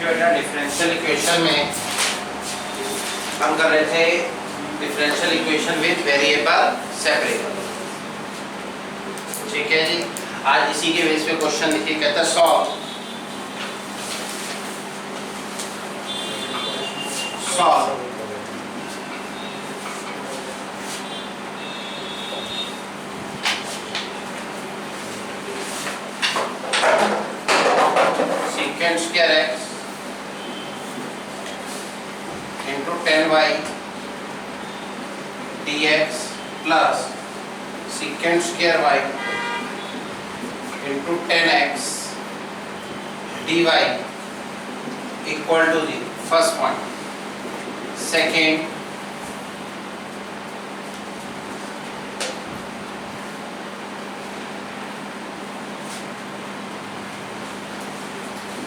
बेटा differential equation में हम कर रहे थे differential equation with variable separable. ठीक है जी, आज इसी के बेस पे क्वेश्चन लिखिए। कहता है solve secant square x into 10y dx plus secant square y into 10x dy equal to 0. First point. Second,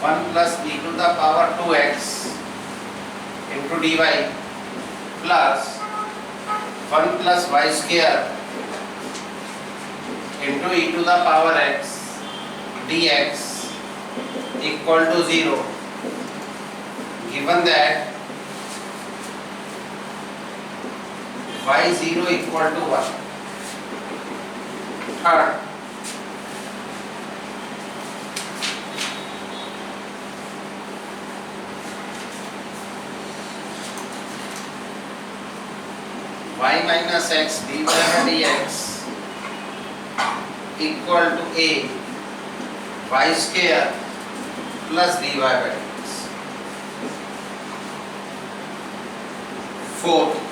one plus e to the power 2x into dy plus 1 plus y square into e to the power x dx equal to 0. Given that y0 equal to 1. Third, y minus x dy by dx equal to a y square plus dy by dx. Fourth,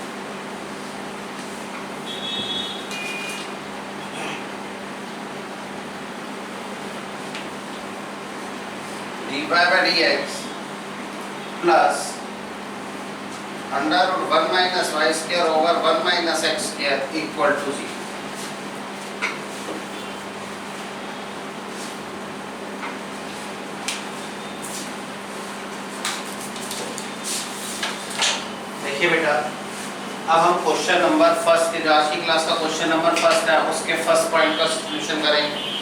dy by dx plus under root 1 minus y square over 1 minus x square equal to 0. देखिए बेटा, अब हम question number first की आज की class का question number first है, उसके फर्स्ट पॉइंट का सॉल्यूशन करेंगे।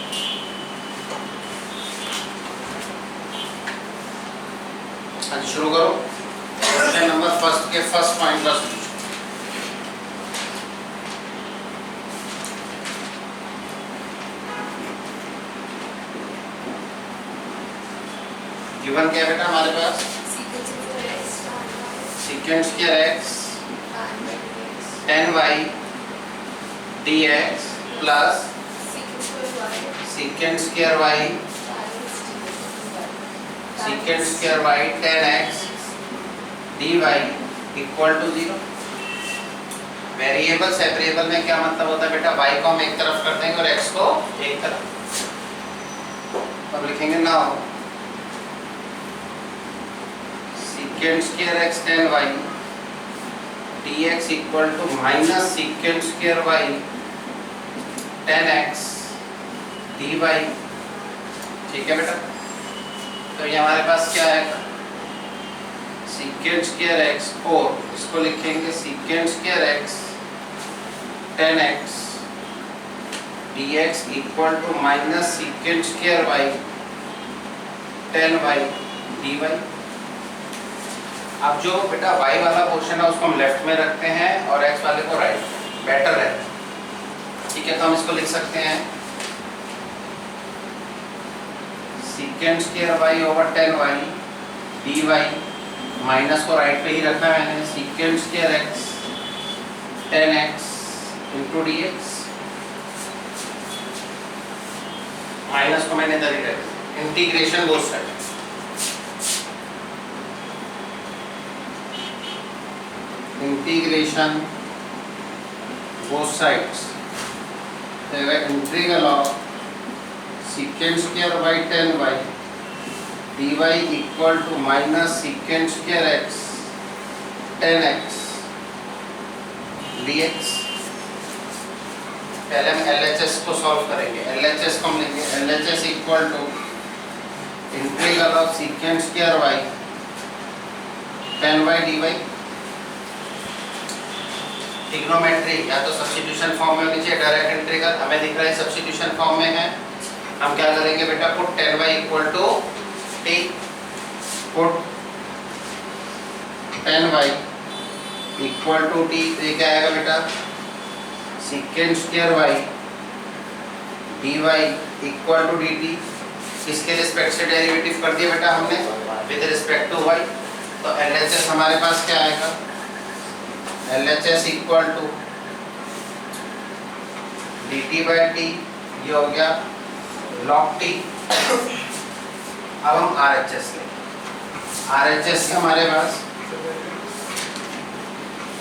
शुरू करो। क्वेश्चन नंबर फर्स्ट के फर्स्ट पॉइंट का सॉल्यूशन। गिवन क्या है बेटा हमारे पास? secant square x 10y dx plus secant square y secant square y 10x dy equal to 0. Variable separable में क्या मतलब होता है बेटा? y को हम एक तरफ कर देंगे और x को एक तरफ। अब लिखेंगे now secant square x 10y dx equal to minus secant square y 10x dy। ठीक है बेटा, तो ये हमारे पास क्या है? secant square x और इसको लिखेंगे secant square x 10x dx equal to minus secant square y 10y dy। अब जो बेटा y वाला पोर्शन है उसको हम लेफ्ट में रखते हैं और x वाले को राइट, बेटर है। ठीक है, तो हम इसको लिख सकते हैं secant square y over 10y dy, minus को राइट पे ही रखा है मैंने, secant square x 10x into dx, minus को मैंने इधर ही रखा, integration both side. Integration both sides, integral of secant square y 10y dy equal to minus secant square x 10x dx। पहले हम LHS को सॉल्व करेंगे। LHS को हम लेंगे LHS equal to integral of secant square y 10y dy। Trigonometry या तो substitution form में होनी चाहिए, डायरेक्ट इंटीग्रल हमें दिख रहा है सब्स्टिट्यूशन फॉर्म में है। हम क्या करेंगे बेटा? Put 10y equal to t, put 10y equal to t, ये क्या आएगा बेटा, second square y dy equal to dt, किसके रिस्पेक्ट से डेरिवेटिव कर दिया बेटा हमने, विद रिस्पेक्ट टू y। तो LHS हमारे पास क्या आएगा, LHS equal to dt by t, ये हो गया log t। अब हम RHS लें, RHS हमारे पास,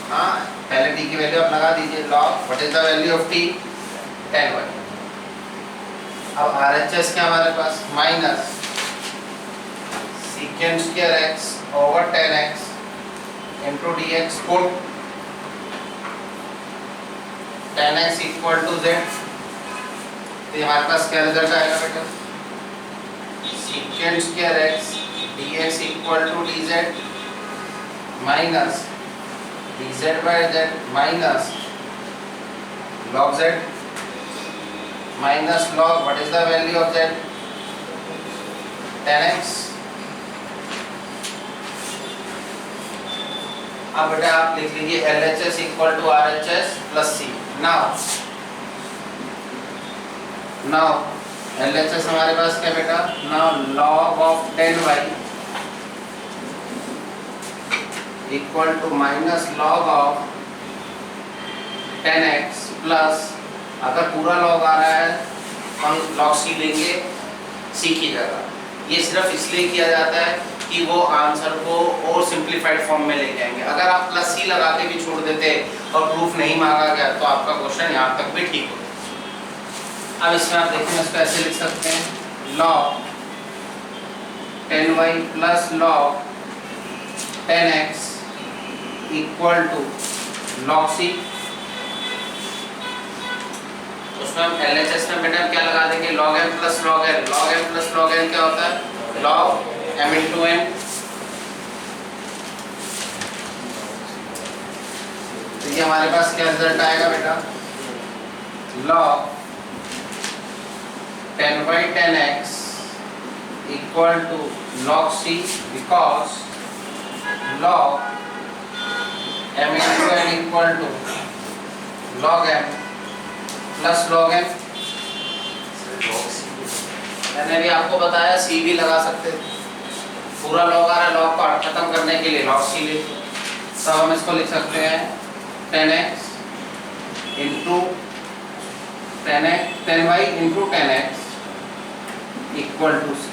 हाँ पहले t की वैल्यू आप लगा दीजिए, log what is the value of t, 10y। अब RHS क्या हमारे पास, minus second square x over 10x into dx, put 10x equal to z। तो हमारे पास क्या रिजल्ट आएगा बेटा, second square x dx equal to dz minus dz by z minus log z minus log what is the value of z, 10x। अब बेटा आप लिख लीजिए LHS equal to RHS plus C। Now LHS हमारे पास क्या बेटा, now log of 10y equal to minus log of 10x plus, अगर पूरा log आ रहा है हम log C लेंगे C की जगह। ये सिर्फ इसलिए किया जाता है कि वो आंसर को और सिंप्लीफाइड फॉर्म में लेके आएंगे। अगर आप प्लस C लगा के भी छोड़ देते और प्रूफ नहीं मांगा गया तो आपका क्वेश्चन यहाँ तक भी ठीक होता। अब इसमें आप देखें, इसको ऐसे लिख सकते हैं, log 10y plus log 10x equal to log C। उसमें हम LHS में बेटा क्या लगा देंगे, log m plus log n। log m plus log n क्या होता है, log m इंटू n। तो ये हमारे पास क्या रिजल्ट आएगा बेटा, log 10y 10x equal to log C, because log m into n equal to log m plus log n। मैंने भी आपको बताया C भी लगा सकते थे, पूरा log आ रहा है, log को खत्म करने के लिए log C ले, तब हम इसको लिख सकते हैं 10x into 10y into 10x equal to C।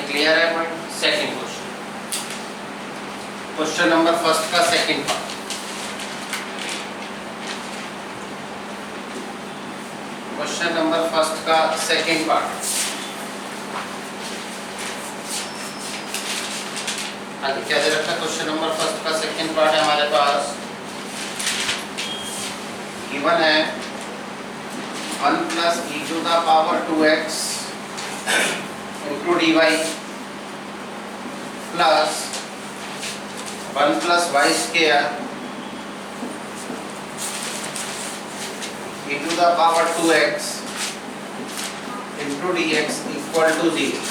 Clear है point. Second question number first का second part, question number first का सेकंड पार्ट। आगे क्या दे रखा है, क्वेश्चन नंबर फर्स्ट का सेकंड पार्ट है हमारे पास, गिवन है 1 plus e to the power 2x into dy plus 1 plus y square e to the power 2x into dx equal to 0।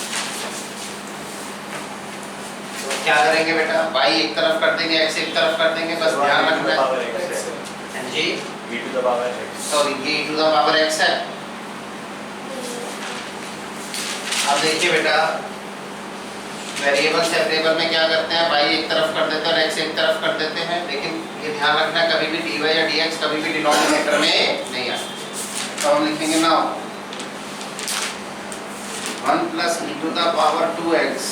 तो क्या करेंगे बेटा, y एक तरफ कर देंगे, x एक तरफ कर देंगे, बस ध्यान रखना है जी, e to the power x, sorry ये e to the power x है। अब देखिए बेटा, वेरिएबल सेपरेबल में क्या करते हैं, y एक तरफ कर देते हैं और x एक तरफ कर देते हैं, लेकिन ये ध्यान रखना है कभी भी dy या dx कभी भी डिनोमिनेटर में नहीं आता। तो हम लिखेंगे now 1 plus e to the power 2x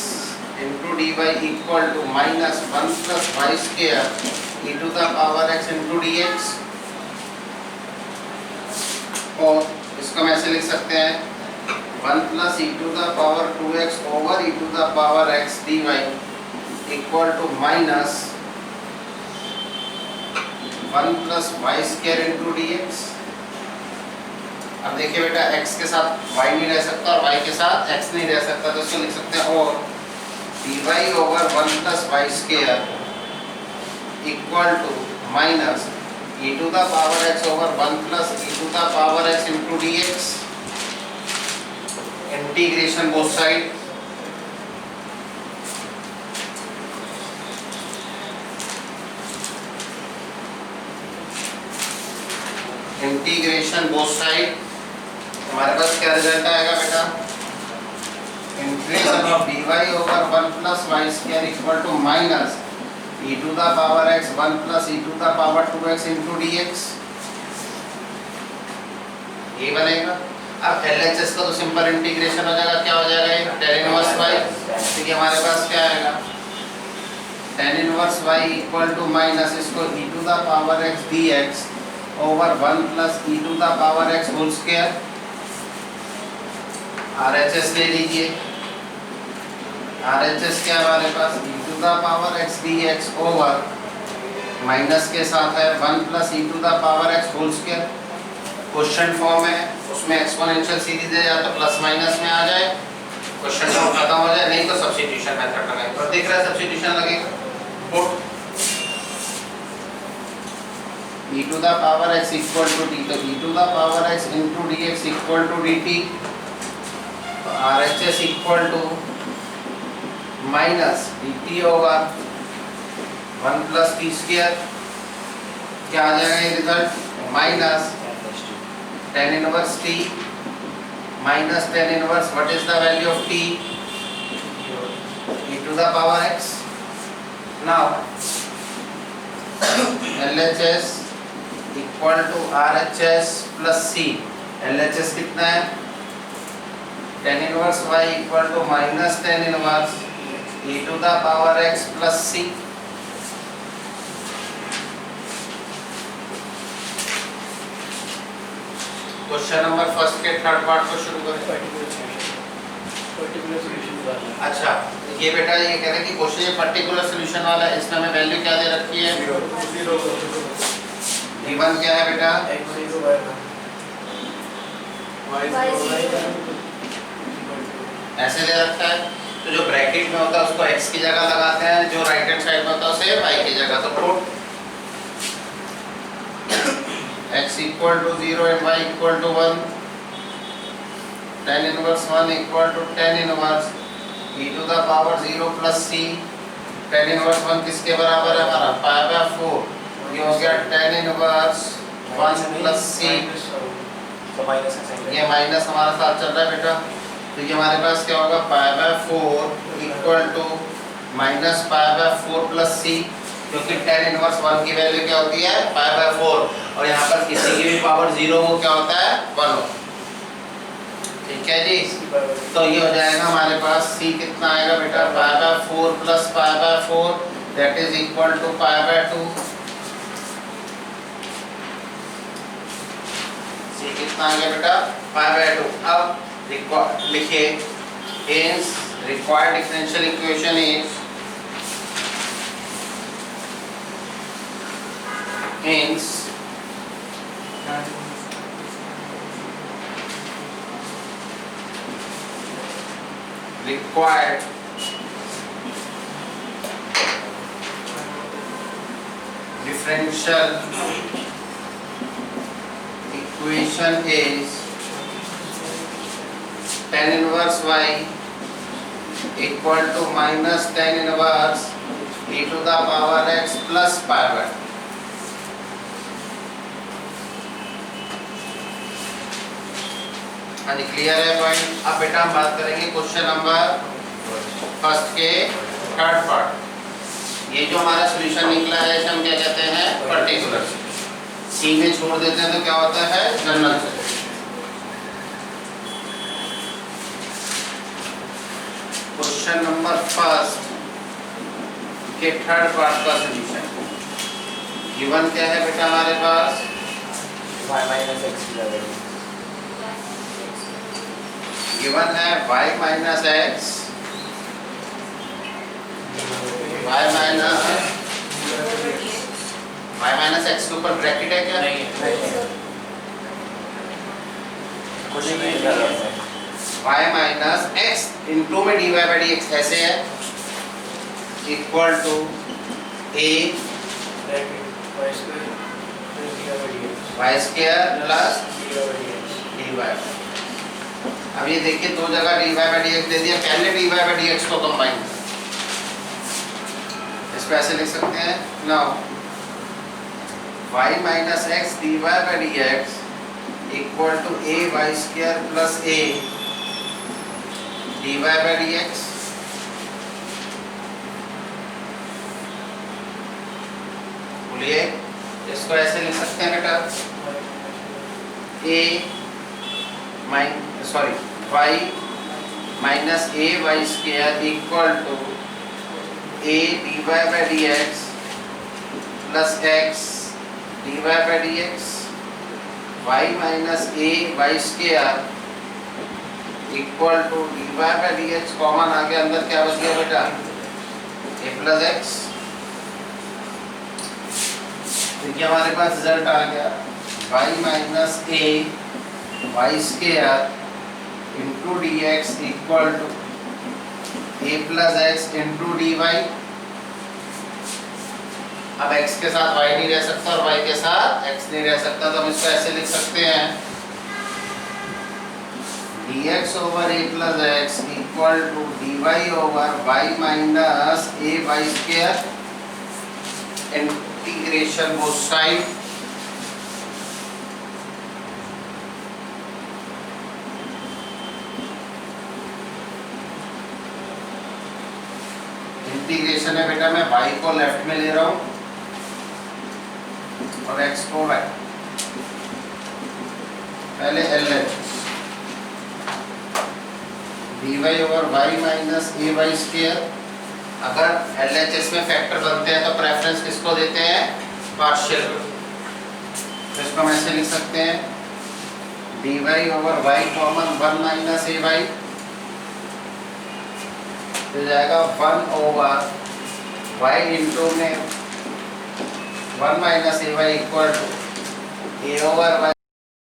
into dy equal to minus 1 plus y square e to the power x into dx। और इसको हम ऐसे लिख सकते हैं 1 plus e to the power 2x over e to the power x dy equal to minus 1 plus y square into dx। अब देखिए बेटा, x के साथ y नहीं रह सकता और y के साथ x नहीं रह सकता, तो इसको लिख सकते हैं और dy over 1 plus y square equal to minus e to the power x over 1 plus e to the power x into dx into integration both side, integration both side, हमारे पास क्या रिजल्ट आएगा बेटा, integration of dy over 1 plus y square equal to minus e to the power x 1 plus e to the power 2x into dx, ये बनेगा। अब LHS का तो सिंपल इंटीग्रेशन हो जाएगा, क्या हो जाएगा ये tan इनवर्स y, ठीक है, हमारे पास क्या आएगा tan inverse y equal to minus इसको e to the power x dx over 1 plus e to the power x whole square, RHS ले लीजिए, RHS क्या है हमारे पास e to the power x dx over minus के साथ है 1 plus e to the power x whole square, question form है, उसमें एक्सपोनेंशियल सीरीज है या तो प्लस माइनस में आ जाए, क्वेश्चन फॉर्म खत्म हो जाए, नहीं तो सब्स्टिट्यूशन मेथड लगाएंगे। तो दिख रहा है सब्स्टिट्यूशन लगेगा, put e to the power x equal to t, तो e to the power x into dx equal to dt, RHS equal to minus dt over 1 plus t square, क्या आ जाएगा ये result, minus tan inverse t minus tan inverse what is the value of t, e to the power x। Now LHS equal to RHS plus c, LHS कितना है tan inverse y equal to minus tan inverse e to the power x plus c। Question number first के third part को शुरू करें। Particular solution वाला, अच्छा ये बेटा ये कह रहे हैं कि क्वेश्चन ये पर्टिकुलर सॉल्यूशन वाला है, इसमें हमें वैल्यू क्या दे रखी है, v1 क्या है बेटा, ऐसे दे रखा है, तो जो ब्रैकेट में होता है उसको x की जगह लगाते हैं, जो राइट हैंड साइड में होता है उसे y की जगह, तो put x equal to 0 and y equal to 1, tan inverse 1 equal to tan inverse e to the power 0 plus c, tan inverse 1 किसके बराबर है हमारा पाई बाय 4, ये हो गया tan इनवर्स 1 प्लस c, ये माइनस हमारा साथ चल रहा है बेटा, तो ये हमारे पास क्या होगा pi by 4 equal to minus pi by 4 plus c, क्योंकि tan इनवर्स 1 की वैल्यू क्या होती है पाई बाय 4 और यहाँ पर किसी की भी पावर 0 हो क्या होता है 1 हो, ठीक है जी। तो ये हो जाएगा हमारे पास c कितना आएगा बेटा pi by 4 plus pi by 4 that is equal to pi by 2, c कितना आ गया बेटा पाई बाय 2। अब लिखिए hence required differential equation is hence required differential equation is tan inverse y equal to minus tan inverse e to the power x plus pi by 2। हाँ जी clear है point. अब बेटा हम बात करेंगे क्वेश्चन नंबर फर्स्ट के third part. ये जो हमारा सॉल्यूशन निकला है इसे हम क्या कहते हैं पर्टिकुलर, सी में छोड़ देते हैं तो क्या होता है general solution. Question number first के थर्ड पार्ट का सॉल्यूशन गिवन क्या है बेटा हमारे पास y माइनस एक्स की वैल्यू गिवन है y minus x, y minus x के ऊपर ब्रैकेट है क्या? नहीं है, कुछ नहीं है। y माइनस एक्स इंटू में dy बाई डी एक्स ऐसे है equal to a y square plus dy। अब ये देखिए दो जगह dy बाई dx दे दिया, पहले dy बाई dx को कंबाइन, इसको ऐसे लिख सकते हैं now y minus x dy by dx equal to a y square plus a dy by dx। बोलिए, इसको ऐसे लिख सकते हैं बेटा y minus a y square equal to a dy by dx plus x dy by dx, y minus a y square equal to dy by dx, common आगे अंदर क्या बच गया बेटा a प्लस x। देखिए हमारे पास रिजल्ट आ गया y minus a y square into d x equal to a plus x into d y. अब x के साथ y नहीं रह सकता और y के साथ x नहीं रह सकता, तो हम इसको ऐसे लिख सकते हैं dx over a plus x equal to dy over y minus a y square integration both side integration है बेटा, मैं y को लेफ्ट में ले रहा हूं और x को राइट। पहले LH dy over y minus a y square, अगर LHS में फैक्टर बनते हैं तो प्रेफरेंस किसको देते हैं, पार्शियल। तो इसको हम ऐसे लिख सकते हैं dy over y common 1 minus a y, तो जाएगा 1 ओवर y इंटू में 1 minus a y equal to a over y